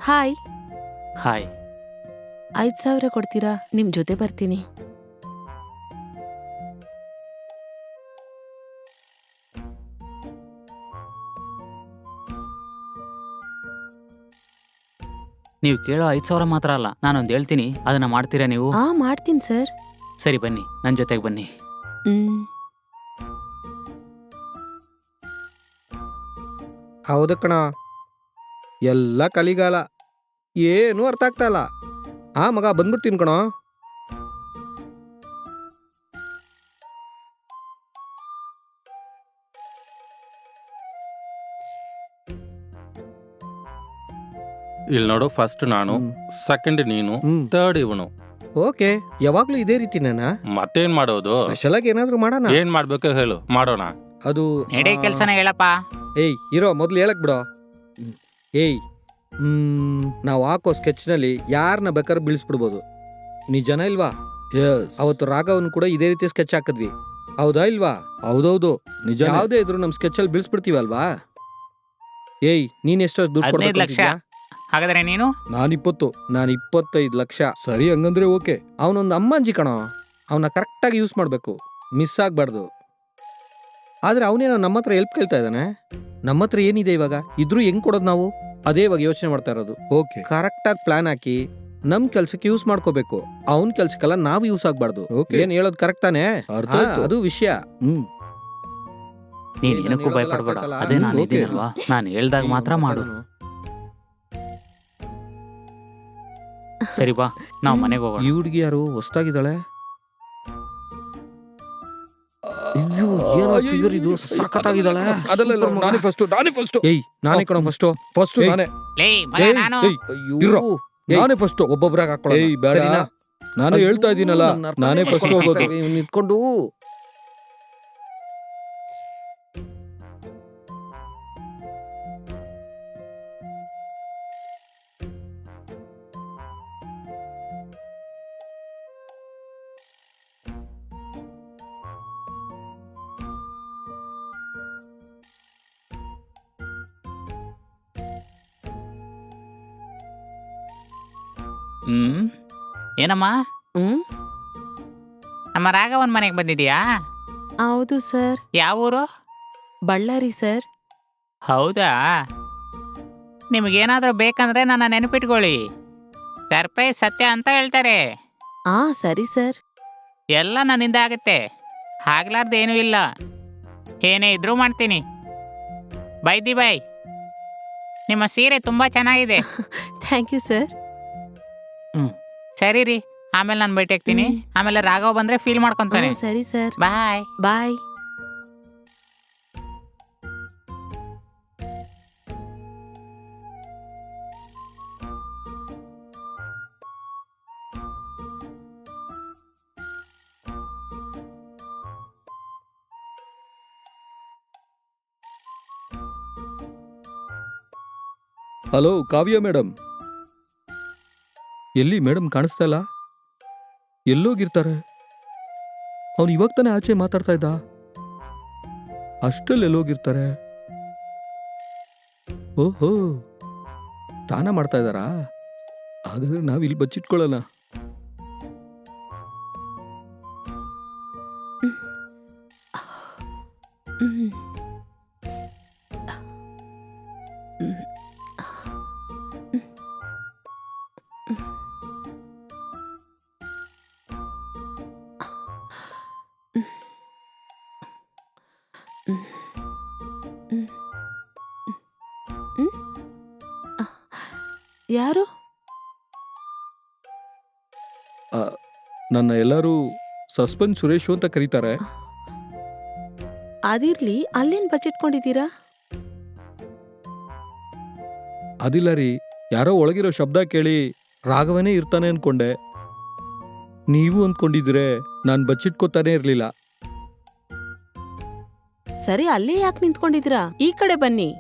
Hi. Hi. 5,000 ಕೊಡ್ತೀರಾ? ನಿಮ್ ಜೊತೆ ಬರ್ತೀನಿ. ನೀವು ಕೇಳೋ 5,000 ಮಾತ್ರ ಅಲ್ಲ, ನಾನೊಂದು ಹೇಳ್ತೀನಿ, ಅದನ್ನ ಮಾಡ್ತೀರಾ ನೀವು? ಮಾಡ್ತೀನಿ ಸರ್. ಸರಿ ಬನ್ನಿ, ನನ್ನ ಜೊತೆಗೆ ಬನ್ನಿ. ಹೌದು ಕಣ, ಎಲ್ಲ ಕಲಿಗಾಲ, ಏನೂ ಅರ್ಥ ಆಗ್ತಾ ಇಲ್ಲ. ಮಗ ಬಂದ್ಬಿಡ್ತೀನಿ ಕಣೋ. ಇಲ್ಲಿ ನೋಡು, ಫಸ್ಟ್ ನಾನು, ಸೆಕೆಂಡ್ ನೀನು, ಥರ್ಡ್ ಇವನು. ಓಕೆ, ಯಾವಾಗ್ಲೂ ಇದೇ ರೀತಿ ಮತ್ತೇನ್ ಮಾಡೋದು? ಸ್ಪೆಷಲ್ ಆಗಿ ಏನಾದ್ರು ಮಾಡೋಣ. ಏನ್ ಮಾಡ್ಬೇಕು ಹೇಳು, ಮಾಡೋಣ. ಅದು ನಡೆ ಕೆಲ್ಸನ ಹೇಳಪ್ಪ. ಇರೋ ಮೊದ್ಲು ಹೇಳಕ್ ಬಿಡೋ. ನಾವು ಹಾಕೋ ಸ್ಕೆಚ್ನಲ್ಲಿ ಯಾರನ್ನ ಬೇಕಾದ್ರೆ ಬೀಳಿಸ್ಬಿಡ್ಬೋದು. ನಿಜನ ಇಲ್ವಾ? ಅವತ್ತು ರಾಘವನ್ ಕೂಡ ಇದೇ ರೀತಿ ಸ್ಕೆಚ್ ಹಾಕಿದ್ವಿ, ಹೌದಾ ಇಲ್ವಾ? ಹೌದೌದು ನಿಜ. ಯಾವುದೇ ಇದ್ರು ನಮ್ ಸ್ಕೆಚ್ ಅಲ್ಲಿ ಬೀಳಿಸ್ಬಿಡ್ತೀವಲ್ವಾ? ನೀನ್ ಎಷ್ಟೋ ದುಡ್ಡು 15 ಲಕ್ಷ. ಹಾಗಾದ್ರೆ ನೀನು? ನಾನು 25 ಲಕ್ಷ. ಸರಿ, ಹಂಗಂದ್ರೆ ಓಕೆ. ಅವನೊಂದು ಅಮ್ಮಂಜಿ ಕಣೋ, ಅವನ್ನ ಕರೆಕ್ಟಾಗಿ ಯೂಸ್ ಮಾಡಬೇಕು, ಮಿಸ್ ಆಗ್ಬಾರ್ದು. ಆದ್ರೆ ಅವನೇನೋ ನಮ್ಮ ಹತ್ರ ಹೆಲ್ಪ್ ಕೇಳ್ತಾ ಇದ್ದಾನೆ. ನಮ್ಮ ಹತ್ರ ಏನಿದೆ ಇವಾಗ? ಇದ್ರೂ ಹೆಂಗ್ ಕೊಡೋದು ನಾವು? ಅದೇ ಇವಾಗ ಯೋಚನೆ ಮಾಡ್ತಾ ಇರೋದು. ಓಕೆ, ಕರೆಕ್ಟಾಗಿ ಪ್ಲಾನ್ ಹಾಕಿ ನಮ್ ಕೆಲ್ಸಕ್ಕೆ ಯೂಸ್ ಮಾಡ್ಕೋಬೇಕು, ಅವನ್ ಕೆಲ್ಸಕ್ಕೆಲ್ಲ ನಾವು ಯೂಸ್ ಆಗ್ಬಾರ್ದು. ಏನ್ ಹೇಳೋದು ಕರೆಕ್ಟ್ ತಾನೆ? ಅದು ವಿಷಯ. ನೀನ್ ಏನಕ್ಕೂ ಭಯಪಡ್ಬೇಡ, ಅದೇ ನಾನು ಇದ್ದೀನಲ್ವಾ, ನಾನು ಹೇಳ್ದಾಗ ಮಾತ್ರ ಮಾಡು. ಸರಿ ಬಾ, ನಾವು ಮನೆಗೆ ಹೋಗೋಣ. ಈ ಹುಡುಗಿ ಯಾರು ಹೊಸ್ತಾಗಿದ್ದಾಳೆ? ಇದು ಸಖತ್ತಾಗಿದ್ದಾಳೆ. ನಾನೇ ಫಸ್ಟ್. ನಾನೇ ಕಣೋ ಫಸ್ಟ್ ನಾನೇ. ಲೇ ಮಗ, ನಾನು ನಾನೇ ಫಸ್ಟ್. ಒಬ್ಬೊಬ್ರಾಗ ಹಾಕೊಳ್ಳ. ನಾನು ಹೇಳ್ತಾ ಇದ್ದೀನಲ್ಲ, ನಾನೇ ಫಸ್ಟ್ ಹೋಗೋದು. ನಿಂತ್ಕೊಂಡು ಏನಮ್ಮ, ಹ್ಮ್ ನಮ್ಮ ರಾಘವನ್ ಮನೆಗೆ ಬಂದಿದ್ಯಾ? ಹೌದು ಸರ್. ಯಾವ ಊರು? ಬಳ್ಳಾರಿ ಸರ್. ಹೌದಾ? ನಿಮಗೇನಾದ್ರೂ ಬೇಕಂದ್ರೆ ನನ್ನ ನೆನಪಿಟ್ಕೊಳ್ಳಿ, ಸರ್ಪ್ರೈಸ್ ಸತ್ಯ ಅಂತ ಹೇಳ್ತಾರೆ. ಸರಿ ಸರ್. ಎಲ್ಲ ನನ್ನಿಂದ ಆಗುತ್ತೆ, ಆಗ್ಲಾರ್ದೇನೂ ಇಲ್ಲ. ಏನೇ ಇದ್ರೂ ಮಾಡ್ತೀನಿ. ಬೈ ದಿ ಬೈ, ನಿಮ್ಮ ಸೀರೆ ತುಂಬಾ ಚೆನ್ನಾಗಿದೆ. Thank you sir. ಸರಿ ರೀ, ಆಮೇಲೆ ನಾನು ಭೇಟಿ ಆಗ್ತೀನಿ. ಆಮೇಲೆ ರಾಘವ್ ಬಂದ್ರೆ ಫೀಲ್ ಮಾಡ್ಕೊಂತಾನೆ. ಸರಿ ಸರ್. ಬಾಯ್ ಬಾಯ್. ಹಲೋ ಕಾವ್ಯ ಮೇಡಮ್. ಎಲ್ಲಿ ಮೇಡಮ್ ಕಾಣಿಸ್ತಾ ಇಲ್ಲ? ಎಲ್ಲೋಗಿರ್ತಾರೆ? ಅವನು ಇವಾಗ ತಾನೇ ಆಚೆ ಮಾತಾಡ್ತಾ ಇದ್ದ, ಅಷ್ಟಲ್ಲಿ ಎಲ್ಲೋಗಿರ್ತಾರೆ? ಓಹೋ, ಸ್ನಾನ ಮಾಡ್ತಾ ಇದ್ದಾರಾ? ಹಾಗಾದ್ರೆ ನಾವ್ ಇಲ್ಲಿ ಬಚ್ಚಿಟ್ಕೊಳ್ಳೋಣ. ಯಾರು? ನನ್ನ ಎಲ್ಲರೂ ಸಸ್ಪೆನ್ಸ್ ಸುರೇಶ್ ಅಂತ ಕರೀತಾರೆ. ಅದಿರ್ಲಿ, ಅಲ್ಲೇನ್ ಬಚ್ಚಿಟ್ಕೊಂಡಿದ್ದೀರಾ? ಅದಿಲ್ಲ ರೀ, ಯಾರೋ ಒಳಗಿರೋ ಶಬ್ದ ಕೇಳಿ ರಾಘವನೇ ಇರ್ತಾನೆ ಅನ್ಕೊಂಡೆ. ನೀವು ಅಂದ್ಕೊಂಡಿದ್ರೆ ನಾನು ಬಚ್ಚಿಟ್ಕೋತಾನೆ ಇರ್ಲಿಲ್ಲ. ಸರಿ, ಅಲ್ಲೇ ಯಾಕೆ ನಿಂತ್ಕೊಂಡಿದ್ದೀರಾ? ಈ ಕಡೆ ಬನ್ನಿ.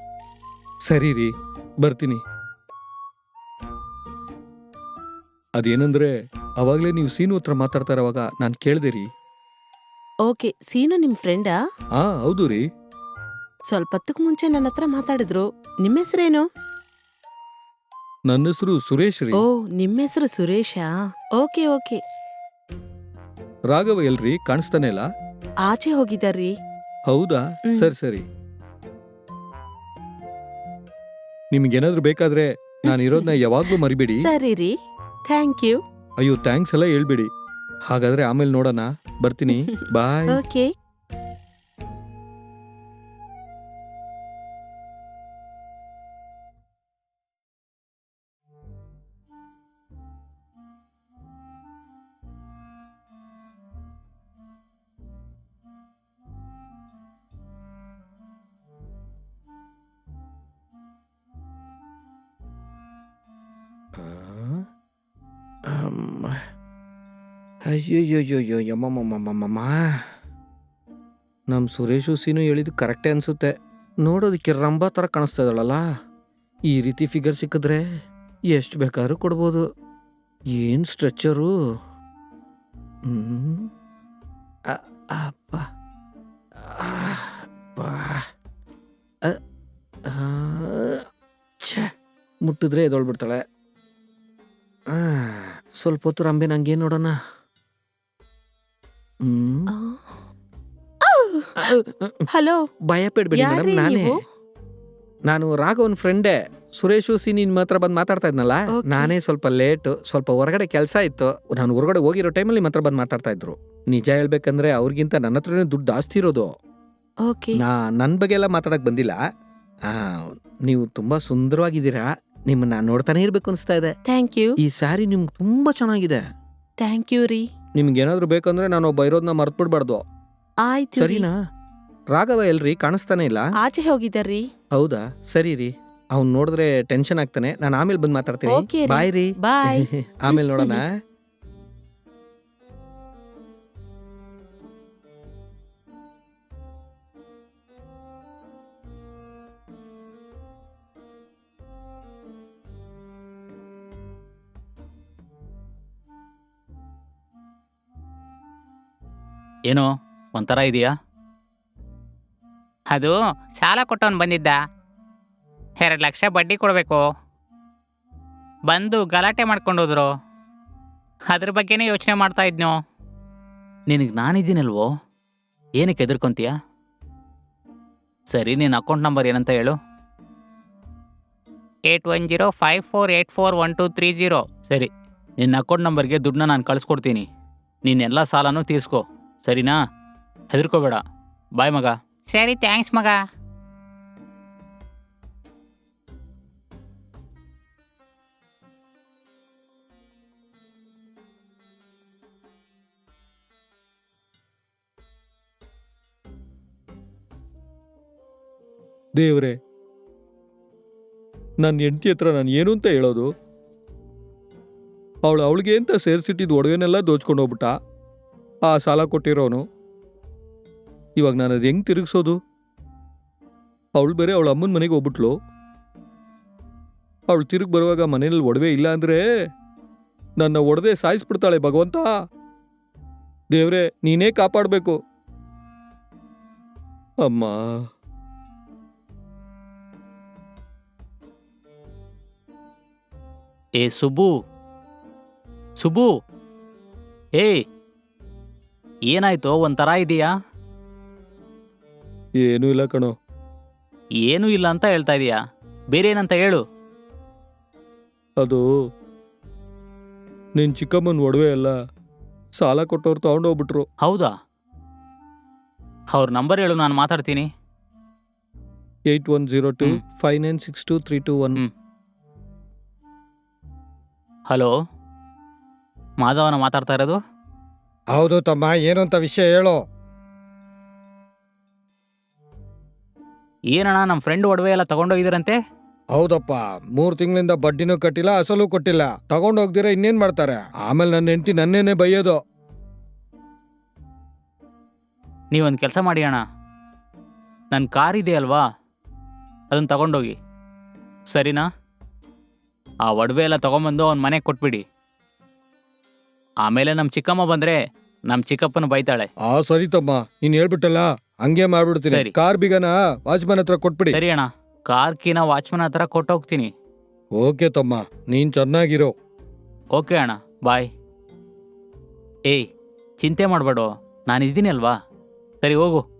ಸರಿ ರೀ, ಬರ್ತೀನಿ. ಅದೇನಂದ್ರೆ ಅವಾಗ್ಲೇ ನೀವು ಸೀನು ಹತ್ರ ಮಾತಾಡ್ತಾ ಇರೋವಾಗ ನಾನು ಕೇಳ್ದೆ ರೀ. ಓಕೆ, ಸೀನು ನಿಮ್ ಫ್ರೆಂಡಾ? ಹೌದು ರೀ. ಸ್ವಲ್ಪ ಹೊತ್ತಿಗೆ ಮುಂಚೆ ನನ್ನ ಹತ್ರ ಮಾತಾಡಿದ್ರು. ನಿಮ್ಮ ಹೆಸರೇನು? ನನ್ನ ಹೆಸರು ಸುರೇಶ್ ರೀ. ಓ ನಿಮ್ಮ ಹೆಸರು ಸುರೇಶಾ? Okay okay. ರಾಘವ ಎಲ್ರಿ? ಕಾಣಿಸ್ತಾನೆ ಇಲ್ಲ. ಆಚೆ ಹೋಗಿದ್ದಾರ್ರಿ. ಹೌದಾ? ಹ್ಮ್. ಸರಿ ಸರಿ. ನಿಮ್ಗೇನಾದ್ರೂ ಬೇಕಾದ್ರೆ ನಾನು ಇರೋದನ್ನ ಯಾವಾಗ್ಲೂ ಮರಿಬೇಡಿ. ಸರಿ ರೀ, ಥ್ಯಾಂಕ್ ಯು. ಅಯ್ಯೋ ಥ್ಯಾಂಕ್ಸ್ ಎಲ್ಲ ಹೇಳ್ಬೇಡಿ. ಹಾಗಾದ್ರೆ ಆಮೇಲೆ ನೋಡೋಣ. ಬರ್ತೀನಿ. ಬಾಯ್. ಓಕೆ. ಅಯ್ಯಯ್ಯಯ್ಯೋ ಯಮ್ಮಮ್ಮಮ್ಮಮ್ಮಮ್ಮ. ನಮ್ಮ ಸುರೇಶು ಸೀನು ಹೇಳಿದ್ದು ಕರೆಕ್ಟೇ ಅನ್ಸುತ್ತೆ. ನೋಡೋದಕ್ಕೆ ರಂಬಾ ಥರ ಕಾಣಿಸ್ತಾ ಇದ್ದಾಳಲ್ಲ. ಈ ರೀತಿ ಫಿಗರ್ ಸಿಕ್ಕಿದ್ರೆ ಎಷ್ಟು ಬೇಕಾದ್ರೂ ಕೊಡ್ಬೋದು. ಏನು ಸ್ಟ್ರೆಚ್ಚರು. ಅಪ್ಪ ಅಪ್ಪ. ಛೇ, ಮುಟ್ಟಿದ್ರೆ ಎದೊಳ್ಬಿಡ್ತಾಳೆ. ಸ್ವಲ್ಪ ಹೊತ್ತು ರಂಬೆ ನಂಗೆ ನೋಡೋಣ. ಹಲೋ, ಭಯ ಪಡ್ಬೇಡಿ ಮೇಡಮ್, ಯಾರ್ರೀ ನಾನೇ. ನೀವು? ನಾನು ರಾಘವನ್ ಫ್ರೆಂಡೇ. ಸುರೇಶು ಸಿ ನಿನ್ ಮಾತ್ರ ಬಂದು ಮಾತಾಡ್ತಾ ಇದ್ನಲ್ಲ. Okay. ನಾನೇ ಸ್ವಲ್ಪ ಲೇಟು, ಸ್ವಲ್ಪ ಹೊರಗಡೆ ಕೆಲಸ ಇತ್ತು. ನಾನು ಹೊರಗಡೆ ಹೋಗಿರೋ ಟೈಮಲ್ಲಿ ಮಾತ್ರ ಬಂದು ಮಾತಾಡ್ತಾ ಇದ್ರು. ನಿಜ ಹೇಳ್ಬೇಕಂದ್ರೆ ಅವ್ರಿಗಿಂತ ನನ್ನ ಹತ್ರನೇ ದುಡ್ಡು ಜಾಸ್ತಿ ಇರೋದು. ಓಕೆ. ನನ್ನ ಬಗ್ಗೆ ಎಲ್ಲ ಮಾತಾಡಕ್ ಬಂದಿಲ್ಲ. ನೀವು ತುಂಬಾ ಸುಂದರವಾಗಿದ್ದೀರಾ. ನಿಮ್ಮನ್ನ ನೋಡ್ತಾನೆ ಇರ್ಬೇಕು ಅನಿಸ್ತಾ ಇದೆ. Thank you. ಈ ಸ್ಯಾರಿ ನಿಮ್ಗೆ ತುಂಬಾ ಚೆನ್ನಾಗಿದೆ. ಥ್ಯಾಂಕ್ ಯು ರೀ. ನಿಮ್ಗೇನಾದ್ರೂ ಬೇಕಂದ್ರೆ ನಾನು ಒಬ್ಬ ಇರೋದನ್ನ ಮರ್ತ್ಬಿಡ್ಬಾರ್ದು. ಆಯ್ತು ರೀ. ಸರಿನಾ? ರಾಘವ ಎಲ್ರಿ? ಕಾಣಿಸ್ತಾನೆ ಇಲ್ಲ. ಆಚೆ ಹೋಗಿದ್ದಾರ್ರಿ. ಹೌದಾ? ಸರಿ ರೀ. ಅವ್ನು ನೋಡಿದ್ರೆ ಟೆನ್ಷನ್ ಆಗ್ತಾನೆ. ನಾನು ಆಮೇಲೆ ಬಂದು ಮಾತಾಡ್ತೀನಿ. Okay ರೀ. ಬಾಯ್ ರೀ. ಬಾಯ್. ಆಮೇಲೆ ನೋಡೋಣ. ಏನೋ ಒಂಥರ ಇದೆಯಾ? ಅದು ಸಾಲ ಕೊಟ್ಟವನು ಬಂದಿದ್ದ. 2 ಲಕ್ಷ ಬಡ್ಡಿ ಕೊಡಬೇಕು. ಬಂದು ಗಲಾಟೆ ಮಾಡ್ಕೊಂಡು ಹೋದ್ರು. ಅದ್ರ ಬಗ್ಗೆನೇ ಯೋಚನೆ ಮಾಡ್ತಾ ಇದ್ನೋ. ನಿನಗೆ ನಾನಿದ್ದೀನಲ್ವೋ, ಏನಕ್ಕೆ ಎದುರ್ಕೊಂತೀಯ? ಸರಿ, ನಿನ್ನ ಅಕೌಂಟ್ ನಂಬರ್ ಏನಂತ ಹೇಳು. 8105484123 ಸರಿ, ನಿನ್ನ ಅಕೌಂಟ್ ನಂಬರ್ಗೆ ದುಡ್ಡನ್ನ ನಾನು ಕಳಿಸ್ಕೊಡ್ತೀನಿ. ನೀನೆಲ್ಲ ಸಾಲನೂ ತೀರಿಸ್ಕೊ, ಸರಿನಾ? ಹೆದರ್ಕೋಬೇಡ. ಬಾಯ್ ಮಗ. ಸರಿ, ಥ್ಯಾಂಕ್ಸ್ ಮಗ. ದೇವ್ರೆ, ನನ್ನ ಹೆಂಡತಿ ಹತ್ರ ನಾನು ಏನು ಅಂತ ಹೇಳೋದು? ಅವಳಿಗೆ ಅಂತ ಸೇರಿಸಿಟ್ಟಿದ್ದು ಒಡವೆನೆಲ್ಲ ದೋಚ್ಕೊಂಡು ಹೋಗ್ಬಿಟ್ಟ ಆ ಸಾಲ ಕೊಟ್ಟಿರೋನು. ಇವಾಗ ನಾನು ಅದು ಹೆಂಗೆ ತಿರುಗಿಸೋದು? ಅವಳು ಬೇರೆ ಅವಳ ಅಮ್ಮನ ಮನೆಗೆ ಹೋಗ್ಬಿಟ್ಲು. ಅವಳು ತಿರುಗಿ ಬರುವಾಗ ಮನೇಲಿ ಒಡವೆ ಇಲ್ಲ ಅಂದರೆ ನನ್ನ ಒಡವೆ ಸಾಯಿಸ್ಬಿಡ್ತಾಳೆ. ಭಗವಂತ ದೇವ್ರೆ, ನೀನೇ ಕಾಪಾಡಬೇಕು ಅಮ್ಮ. ಏ ಸುಬ್ಬು, ಸುಬ್ಬು, ಏಯ್ ಏನಾಯ್ತೋ? ಒಂಥರ ಇದೆಯಾ? ಏನೂ ಇಲ್ಲ ಕಣೋ. ಏನೂ ಇಲ್ಲ ಅಂತ ಹೇಳ್ತಾ ಇದೀಯಾ? ಬೇರೆ ಏನಂತ ಹೇಳು. ಅದು ನಿನ್ನ ಚಿಕ್ಕಮ್ಮನ ಒಡವೆ ಎಲ್ಲ ಸಾಲ ಕೊಟ್ಟವ್ರು ತಗೊಂಡೋಗ್ಬಿಟ್ರು. ಹೌದಾ? ಅವ್ರ ನಂಬರ್ ಹೇಳು, ನಾನು ಮಾತಾಡ್ತೀನಿ. 8102596231. ಹಲೋ, ಮಾಧವನ ಮಾತಾಡ್ತಾ ಇರೋದು? ಹೌದು ತಮ್ಮ, ಏನು ಅಂತ ವಿಷಯ ಹೇಳು. ಏನಣ್ಣ, ನಮ್ಮ ಫ್ರೆಂಡ್ ಒಡವೆ ಎಲ್ಲ ತಗೊಂಡೋಗಿದ್ದೀರಂತೆ? ಹೌದಪ್ಪ, 3 ತಿಂಗಳಿಂದ ಬಡ್ಡಿನೂ ಕಟ್ಟಿಲ್ಲ, ಅಸಲು ಕೊಟ್ಟಿಲ್ಲ. ತಗೊಂಡೋಗ್ದಿರ ಇನ್ನೇನ್ ಮಾಡ್ತಾರೆ? ಆಮೇಲೆ ನನ್ನ ಹೆಂಡತಿ ನನ್ನೇನೆ ಬೈಯೋದು. ನೀವೊಂದು ಕೆಲಸ ಮಾಡಿ ಅಣ್ಣ, ನನ್ನ ಕಾರ್ ಇದೆ ಅಲ್ವಾ, ಅದನ್ನು ತಗೊಂಡೋಗಿ, ಸರಿನಾ? ಆ ಒಡವೆ ಎಲ್ಲ ತೊಗೊಂಬಂದು ಅವ್ನ ಮನೆಗೆ ಕೊಟ್ಬಿಡಿ. ಆಮೇಲೆ ನಮ್ಮ ಚಿಕ್ಕಮ್ಮ ಬಂದರೆ ನಮ್ಮ ಚಿಕ್ಕಪ್ಪನ ಬೈತಾಳೆ. ಸರಿ ತಮ್ಮ, ನೀನ್ ಹೇಳ್ಬಿಟ್ಟಲ್ಲ, ಹಂಗೆ ಮಾಡ್ಬಿಡ್ತೀನಿ. ಸರಿ. ಕಾರ್ ಬಿಗನ ವಾಚ್ಮನ್ ಹತ್ರ ಕೊಟ್ಬಿಡಿ. ಸರಿ ಅಣ್ಣ, ಕಾರ್ ಕೀನ ವಾಚ್ಮನ್ ಹತ್ರ ಕೊಟ್ಟೋಗ್ತೀನಿ. ಓಕೆ ತಮ್ಮ, ನೀನ್ ಚೆನ್ನಾಗಿರೋ. ಓಕೆ ಅಣ್ಣ, ಬಾಯ್. ಏಯ್, ಚಿಂತೆ ಮಾಡಬೇಡ, ನಾನಿದ್ದೀನಿ ಅಲ್ವಾ. ಸರಿ ಹೋಗು.